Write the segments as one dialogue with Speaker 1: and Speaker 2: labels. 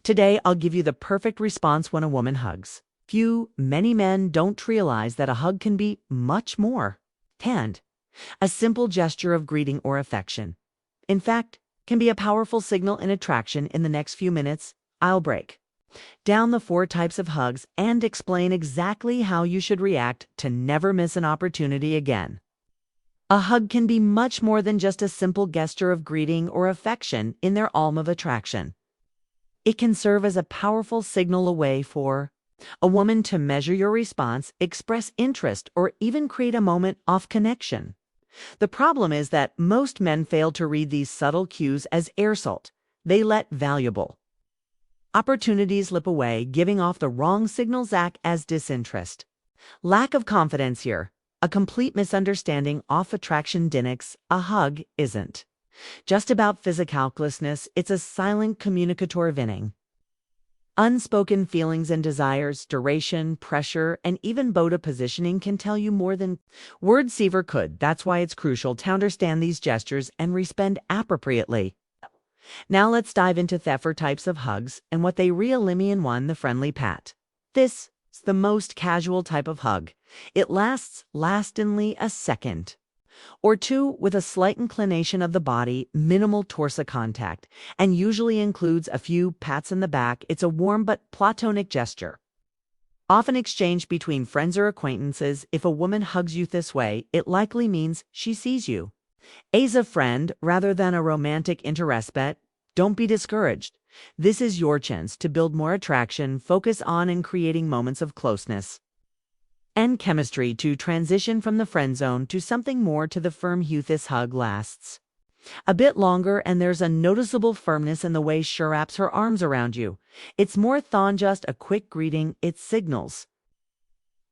Speaker 1: Today, I'll give you the perfect response when a woman hugs. Many men don't realize that a hug can be much more. And a simple gesture of greeting or affection. In fact, can be a powerful signal in attraction. In the next few minutes, I'll break down the 4 types of hugs and explain exactly how you should react to never miss an opportunity again. A hug can be much more than just a simple gesture of greeting or affection in their realm of attraction. It can serve as a powerful signal away for a woman to measure your response, express interest, or even create a moment of connection. The problem is that most men fail to read these subtle cues as air salt. They let valuable opportunities slip away, giving off the wrong signals act as disinterest. Lack of confidence here. A complete misunderstanding of attraction dynamics. A hug isn't just about physicalness, it's a silent communicator vinning. Unspoken feelings and desires, duration, pressure, and even body positioning can tell you more than words ever could. That's why it's crucial to understand these gestures and respond appropriately. Now let's dive into the 4 types of hugs and what they really mean. 1. The friendly pat. This is the most casual type of hug. It lasts only a second or 2 with a slight inclination of the body, minimal torso contact, and usually includes a few pats in the back. It's a warm but platonic gesture, often exchanged between friends or acquaintances. If a woman hugs you this way, it likely means she sees you as a friend rather than a romantic interest. But don't be discouraged. This is your chance to build more attraction, focus on and creating moments of closeness and chemistry to transition from the friend zone to something more to the firm hue. This hug lasts a bit longer, and there's a noticeable firmness in the way she wraps her arms around you. It's more than just a quick greeting. It signals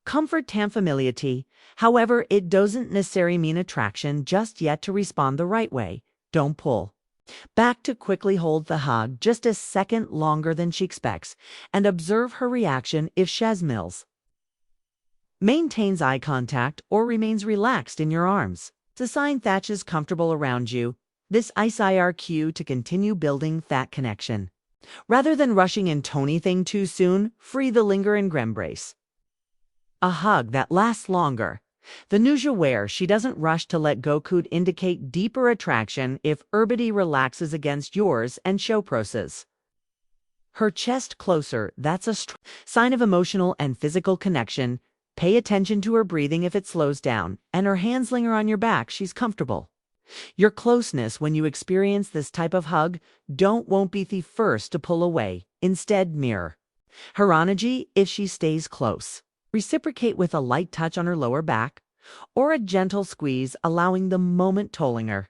Speaker 1: comfort and familiarity. However, it doesn't necessarily mean attraction just yet. To respond the right way, don't pull back to quickly. Hold the hug just a second longer than she expects and observe her reaction. If she maintains eye contact or remains relaxed in your arms, it's a sign that she's comfortable around you. This is your cue to continue building that connection. Rather than rushing into anything too soon, free the linger and embrace a hug that lasts longer. The usual where she doesn't rush to let go could indicate deeper attraction. If her body relaxes against yours and show process her chest closer, that's a sign of emotional and physical connection. Pay attention to her breathing. If it slows down and her hands linger on your back, she's comfortable. Your closeness when you experience this type of hug won't be the first to pull away. Instead, mirror her energy. If she stays close, reciprocate with a light touch on her lower back or a gentle squeeze, allowing the moment to linger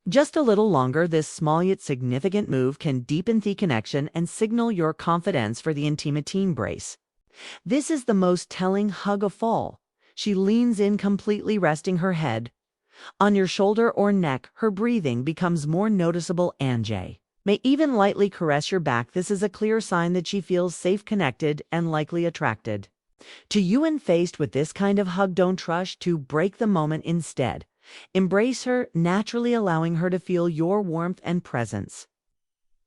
Speaker 1: just a little longer. This small yet significant move can deepen the connection and signal your confidence for the intimate embrace. This is the most telling hug of all. She leans in completely, resting her head on your shoulder or neck. Her breathing becomes more noticeable and may even lightly caress your back. This is a clear sign that she feels safe, connected, and likely attracted to you. And faced with this kind of hug, don't rush to break the moment. Instead, embrace her naturally, allowing her to feel your warmth and presence.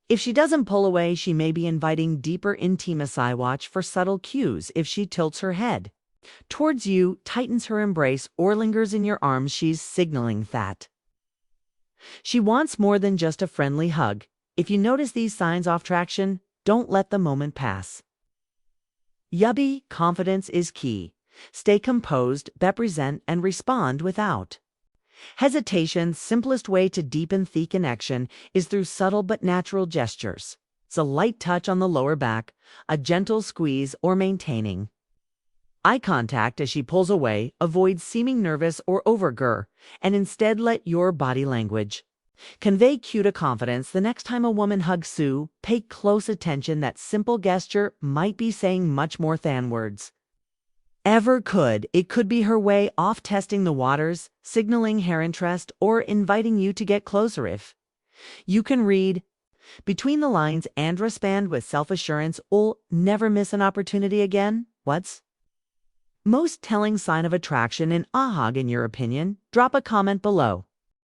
Speaker 1: If she doesn't pull away, she may be inviting deeper intimacy. Watch for subtle cues. If she tilts her head towards you, tightens her embrace, or lingers in your arms, she's signaling that she wants more than just a friendly hug. If you notice these signs of attraction, don't let the moment pass. Yubby, confidence is key. Stay composed, represent, and respond without hesitation. Simplest way to deepen the connection is through subtle but natural gestures. It's a light touch on the lower back, a gentle squeeze, or maintaining eye contact as she pulls away. Avoid seeming nervous or overeager, and instead let your body language convey cue to confidence. The next time a woman hugs you, pay close attention. That simple gesture might be saying much more than words ever could. It could be her way of testing the waters, signaling her interest, or inviting you to get closer. If you can read between the lines and respond with self-assurance, you'll never miss an opportunity again. What's most telling sign of attraction in a hug in your opinion? Drop a comment below.